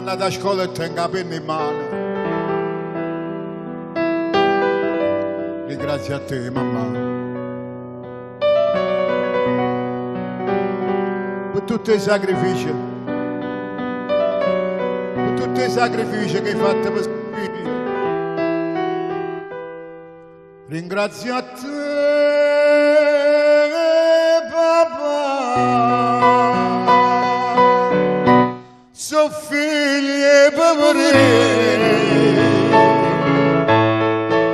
andata a scuola e tengo la penna in mano. Grazie a te, mamma, per tutti i sacrifici, che hai fatto per figli. Ringrazio a te, papà, sono figli poverini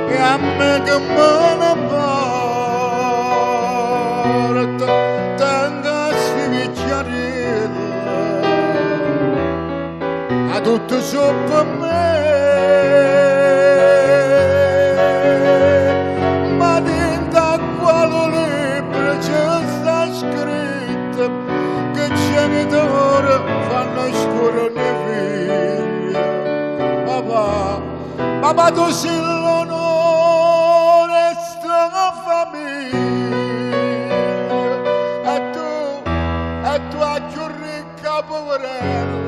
e a me che me ne porta tenga sti picciarelli a tutto sopra me. Ma dentro quale libro c'è sta scritto che genitori fanno scuola nei figli. Papà tu sei l'onore sta famiglia e tu a più ricca poverella.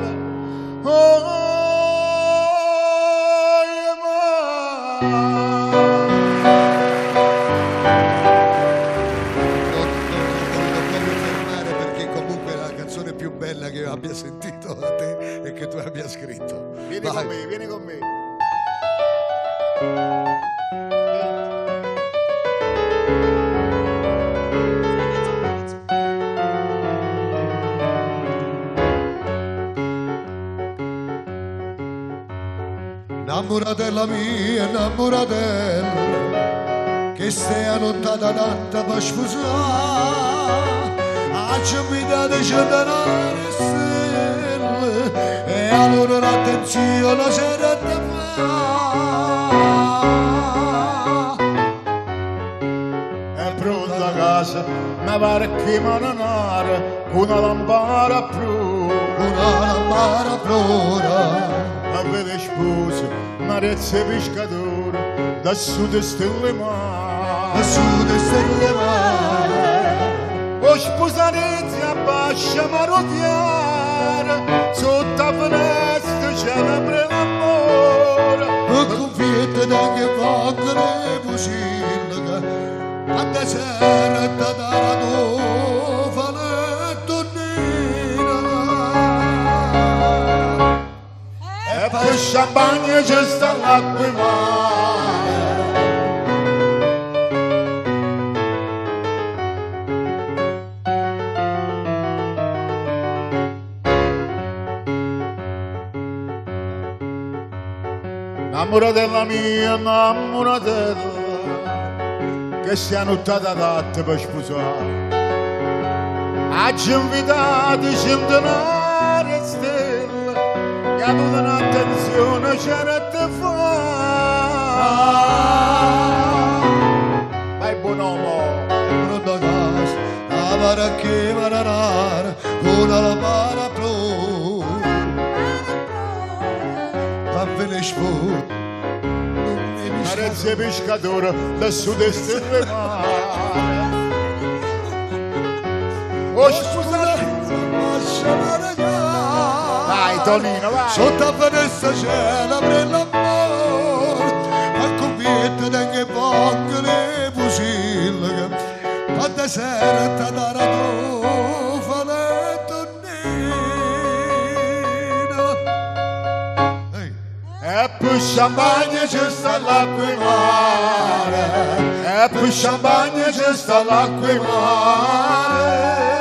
Bella che io abbia sentito da te e che tu abbia scritto. Vieni con me, vieni con me. Innamoratella mia, innamoratella, che stai allontata tanto per sposare. Ci mi date centenari stelle e allora l'attenzione c'era da fare. È pronta casa, una barca mananare, una lampada più, a vede sposa, marezze pescatori, da sud stelle mare, o sposanezzi a bascia marocchiara, sotto la finestra celebre l'amore. E confiette da che vogliono fucile, a deserta da tua faletto nera. E per champagne c'è sta l'acqua in mare. Innamoratella mia, innamoratella, che sia nottata adatta per sposare. Oggi invitate centenari e stelle, che ad un'attenzione c'era da fare. Vai buon uomo! Pronta casa, la baracchia mananara, una lampada blu. Bene sposa, marezze pescatori da sud-est del mare. Oh, scusate! Vai, Tonino, vai! Sotto la finestra c'è la brella amore, a convietta da che voglio le fucile, a deserta da tua faletto E per champagne c'è sta l'acqua in mare, e per champagne c'è sta l'acqua in mare.